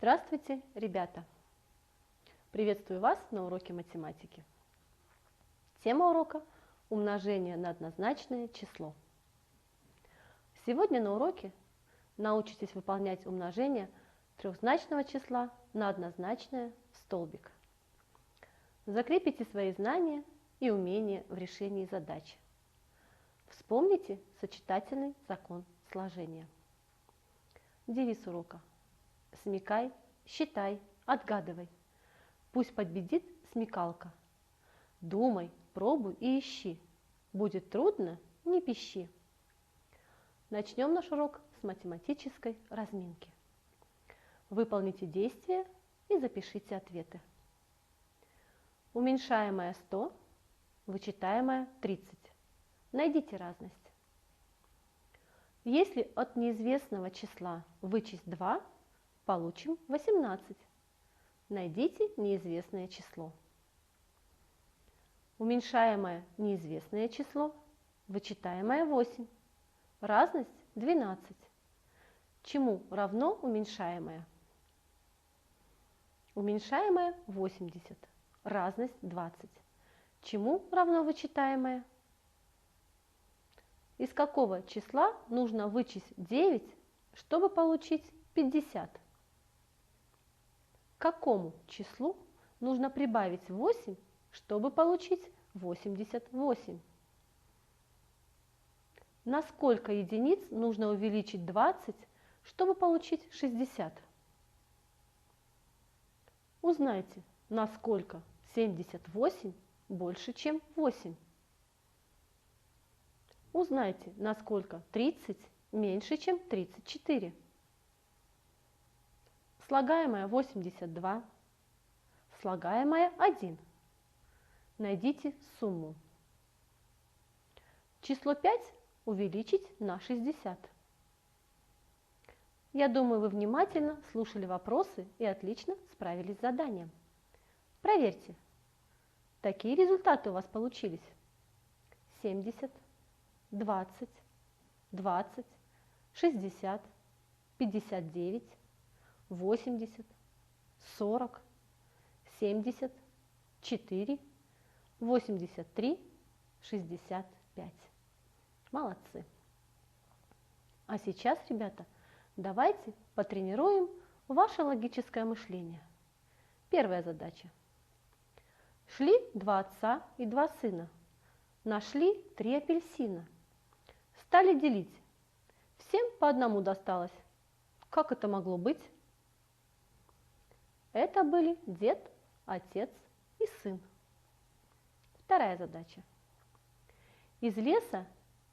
Здравствуйте, ребята! Приветствую вас на уроке математики. Тема урока – умножение на однозначное число. Сегодня на уроке научитесь выполнять умножение трехзначного числа на однозначное в столбик. Закрепите свои знания и умения в решении задач. Вспомните сочетательный закон сложения. Девиз урока: смекай, считай, отгадывай. Пусть победит смекалка. Думай, пробуй и ищи. Будет трудно – не пищи. Начнем наш урок с математической разминки. Выполните действия и запишите ответы. Уменьшаемое 100, вычитаемое 30. Найдите разность. Если от неизвестного числа вычесть 2, получим 18. Найдите неизвестное число. Уменьшаемое неизвестное число, вычитаемое 8. Разность 12. Чему равно уменьшаемое? Уменьшаемое 80. Разность 20. Чему равно вычитаемое? Из какого числа нужно вычесть 9, чтобы получить 50? К какому числу нужно прибавить 8, чтобы получить 88? На сколько единиц нужно увеличить 20, чтобы получить 60? Узнайте, насколько 78 больше, чем 8. Узнайте, насколько 30 меньше, чем 34. Слагаемое 82, слагаемое 1. Найдите сумму. Число 5 увеличить на 60. Я думаю, вы внимательно слушали вопросы и отлично справились с заданием. Проверьте, какие результаты у вас получились. 70, 20, 20, 60, 59, 80, 40, 70, 4, 83, 65. Молодцы! А сейчас, ребята, давайте потренируем ваше логическое мышление. Первая задача. Шли два отца и два сына. Нашли 3 апельсина. Стали делить. Всем по одному досталось. Как это могло быть? Это были дед, отец и сын. Вторая задача. Из леса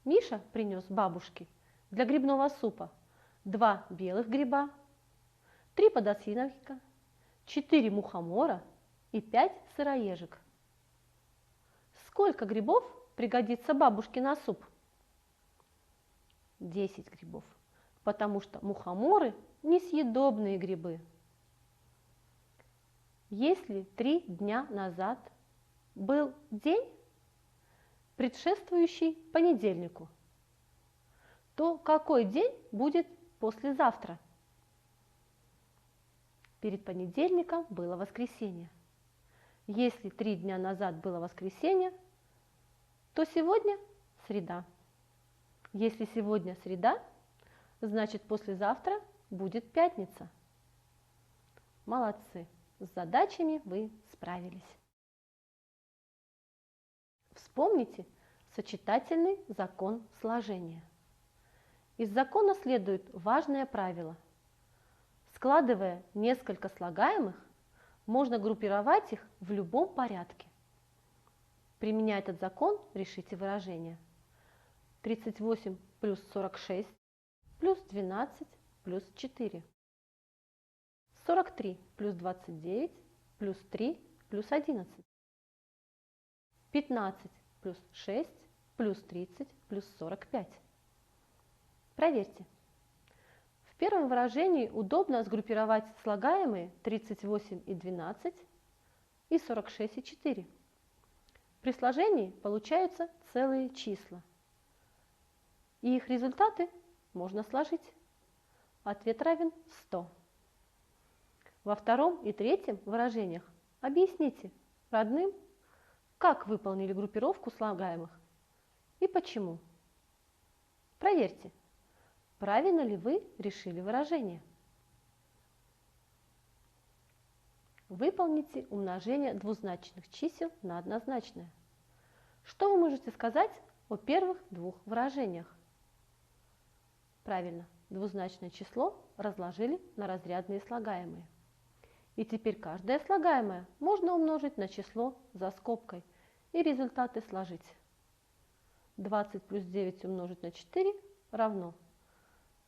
Миша принес бабушке для грибного супа 2 белых гриба, 3 подосиновика, 4 мухомора и 5 сыроежек. Сколько грибов пригодится бабушке на суп? 10 грибов, потому что мухоморы – несъедобные грибы. Если 3 дня назад был день, предшествующий понедельнику, то какой день будет послезавтра? Перед понедельником было воскресенье. Если 3 дня назад было воскресенье, то сегодня среда. Если сегодня среда, значит послезавтра будет пятница. Молодцы! С задачами вы справились. Вспомните сочетательный закон сложения. Из закона следует важное правило. Складывая несколько слагаемых, можно группировать их в любом порядке. Применяя этот закон, решите выражение. 38 плюс 46 плюс 12 плюс 4. 43 плюс 29 плюс 3 плюс 11. 15 плюс 6 плюс 30 плюс 45. Проверьте. В первом выражении удобно сгруппировать слагаемые 38 и 12 и 46 и 4. При сложении получаются целые числа. И их результаты можно сложить. Ответ равен 100. Во втором и третьем выражениях объясните родным, как выполнили группировку слагаемых и почему. Проверьте, правильно ли вы решили выражение. Выполните умножение двузначных чисел на однозначное. Что вы можете сказать о первых двух выражениях? Правильно, двузначное число разложили на разрядные слагаемые. И теперь каждое слагаемое можно умножить на число за скобкой и результаты сложить. 20 плюс 9 умножить на 4 равно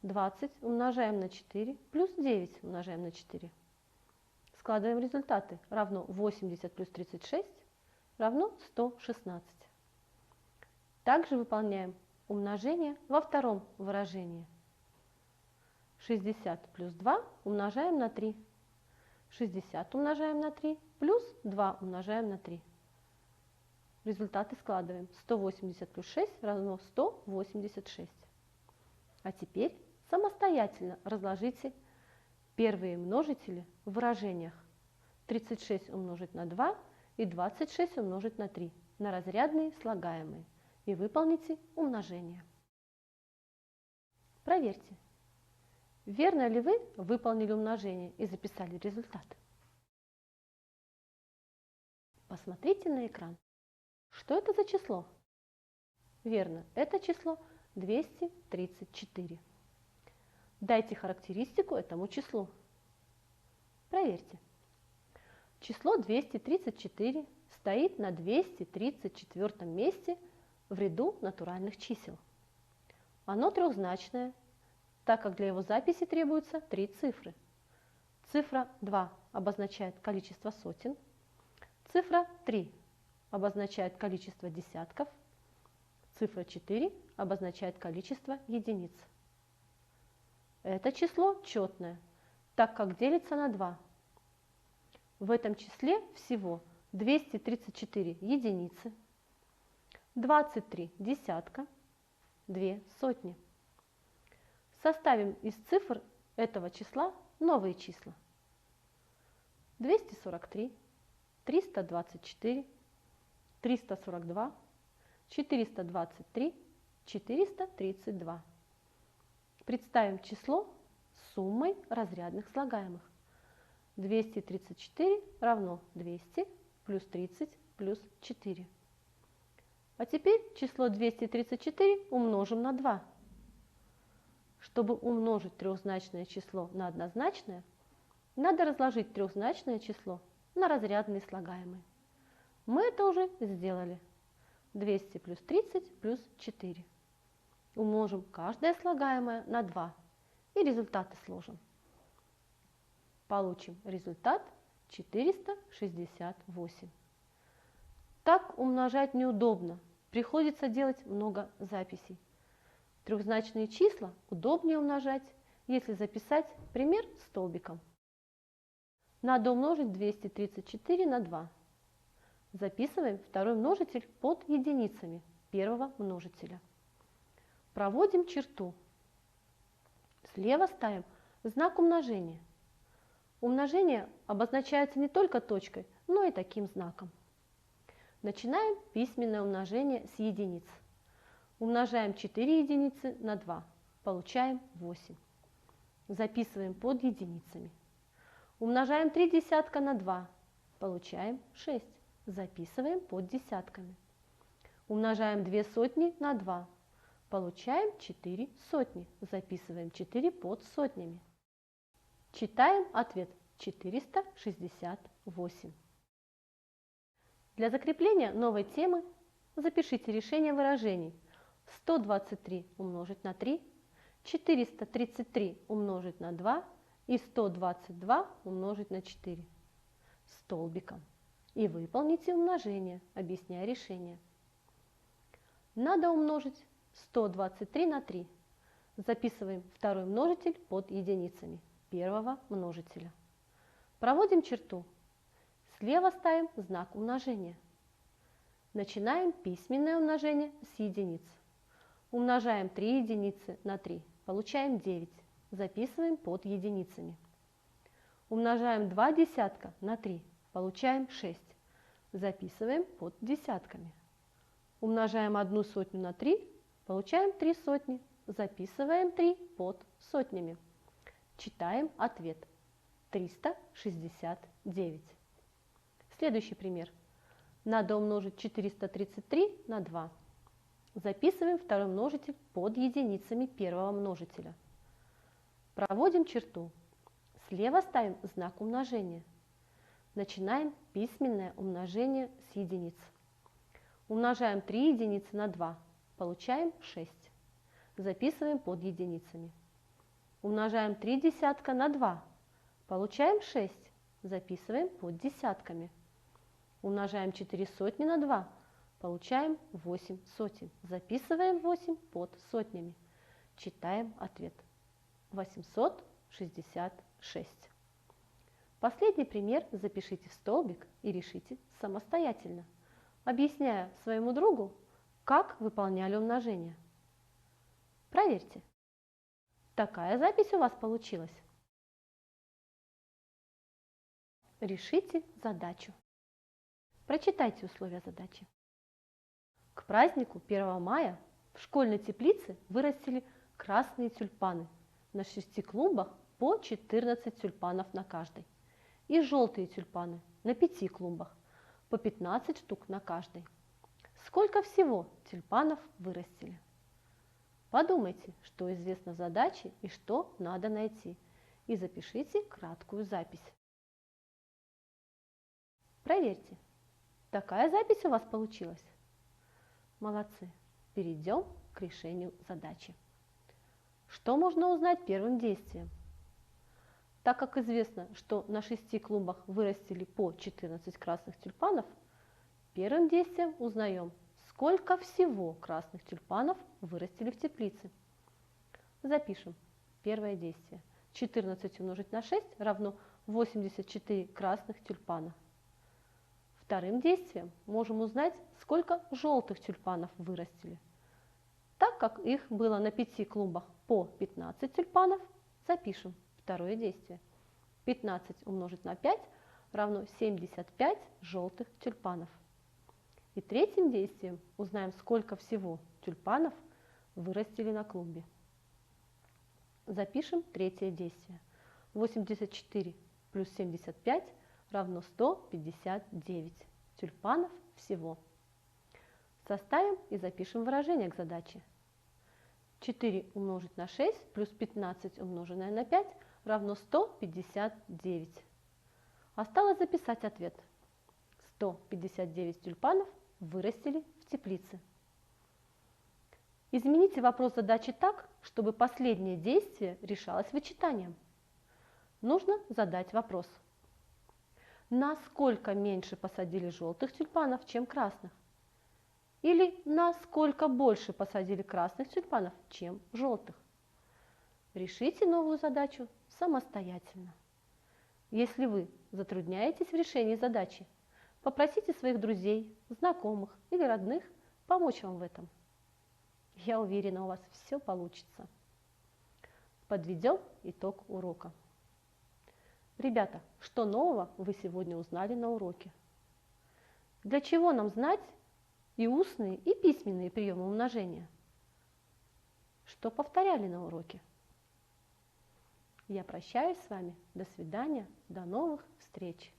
20 умножаем на 4 плюс 9 умножаем на 4. Складываем результаты. Равно 80 плюс 36 равно 116. Также выполняем умножение во втором выражении. 60 плюс 2 умножаем на 3. 60 умножаем на 3 плюс 2 умножаем на 3. Результаты складываем. 180 плюс 6 равно 186. А теперь самостоятельно разложите первые множители в выражениях 36 умножить на 2 и 26 умножить на 3 на разрядные слагаемые и выполните умножение. Проверьте, верно ли вы выполнили умножение и записали результат. Посмотрите на экран. Что это за число? Верно, это число 234. Дайте характеристику этому числу. Проверьте. Число 234 стоит на 234 месте в ряду натуральных чисел. Оно трехзначное, так как для его записи требуется 3 цифры. Цифра 2 обозначает количество сотен, цифра 3 обозначает количество десятков, цифра 4 обозначает количество единиц. Это число четное, так как делится на 2. В этом числе всего 234 единицы, 23 десятка, 2 сотни. Составим из цифр этого числа новые числа. 243, 324, 342, 423, 432. Представим число с суммой разрядных слагаемых. 234 равно 200 плюс 30 плюс 4. А теперь число 234 умножим на 2. Чтобы умножить трехзначное число на однозначное, надо разложить трехзначное число на разрядные слагаемые. Мы это уже сделали. 200 плюс 30 плюс 4. Умножим каждое слагаемое на 2 и результаты сложим. Получим результат 468. Так умножать неудобно, приходится делать много записей. Трехзначные числа удобнее умножать, если записать пример столбиком. Надо умножить 234 на 2. Записываем второй множитель под единицами первого множителя. Проводим черту. Слева ставим знак умножения. Умножение обозначается не только точкой, но и таким знаком. Начинаем письменное умножение с единиц. Умножаем 4 единицы на 2. Получаем 8. Записываем под единицами. Умножаем 3 десятка на 2. Получаем 6. Записываем под десятками. Умножаем 2 сотни на 2. Получаем 4 сотни. Записываем 4 под сотнями. Читаем ответ 468. Для закрепления новой темы запишите решение выражений 123 умножить на 3, 433 умножить на 2 и 122 умножить на 4 столбиком. И выполните умножение, объясняя решение. Надо умножить 123 на 3. Записываем второй множитель под единицами первого множителя. Проводим черту. Слева ставим знак умножения. Начинаем письменное умножение с единиц. Умножаем 3 единицы на 3. Получаем 9. Записываем под единицами. Умножаем 2 десятка на 3, получаем 6. Записываем под десятками. Умножаем 1 сотню на 3, получаем 3 сотни. Записываем 3 под сотнями. Читаем ответ. 369. Следующий пример. Надо умножить 433 на 2. Записываем второй множитель под единицами первого множителя. Проводим черту. Слева ставим знак умножения. Начинаем письменное умножение с единиц. Умножаем 3 единицы на 2. Получаем 6. Записываем под единицами. Умножаем 3 десятка на 2. Получаем 6. Записываем под десятками. Умножаем 4 сотни на 2. Получаем 8 сотен. Записываем 8 под сотнями. Читаем ответ. 866. Последний пример запишите в столбик и решите самостоятельно, объясняя своему другу, как выполняли умножение. Проверьте. Такая запись у вас получилась. Решите задачу. Прочитайте условия задачи. К празднику 1 мая в школьной теплице вырастили красные тюльпаны на 6 клумбах по 14 тюльпанов на каждой. И желтые тюльпаны на 5 клумбах по 15 штук на каждой. Сколько всего тюльпанов вырастили? Подумайте, что известно в задаче и что надо найти, и запишите краткую запись. Проверьте. Такая запись у вас получилась? Молодцы. Перейдем к решению задачи. Что можно узнать первым действием? Так как известно, что на 6 клумбах вырастили по 14 красных тюльпанов, первым действием узнаем, сколько всего красных тюльпанов вырастили в теплице. Запишем. Первое действие. 14 умножить на 6 равно 84 красных тюльпана. Вторым действием можем узнать, сколько желтых тюльпанов вырастили. Так как их было на 5 клумбах по 15 тюльпанов, запишем второе действие. 15 умножить на 5 равно 75 желтых тюльпанов. И третьим действием узнаем, сколько всего тюльпанов вырастили на клумбе. Запишем третье действие. 84 плюс 75 равно 159 тюльпанов всего. Составим и запишем выражение к задаче. 4 умножить на 6 плюс 15 умноженное на 5 равно 159. Осталось записать ответ. 159 тюльпанов вырастили в теплице. Измените вопрос задачи так, чтобы последнее действие решалось вычитанием. Нужно задать вопрос. Насколько меньше посадили желтых тюльпанов, чем красных? Или насколько больше посадили красных тюльпанов, чем желтых? Решите новую задачу самостоятельно. Если вы затрудняетесь в решении задачи, попросите своих друзей, знакомых или родных помочь вам в этом. Я уверена, у вас все получится. Подведем итог урока. Ребята, что нового вы сегодня узнали на уроке? Для чего нам знать и устные, и письменные приемы умножения? Что повторяли на уроке? Я прощаюсь с вами. До свидания. До новых встреч.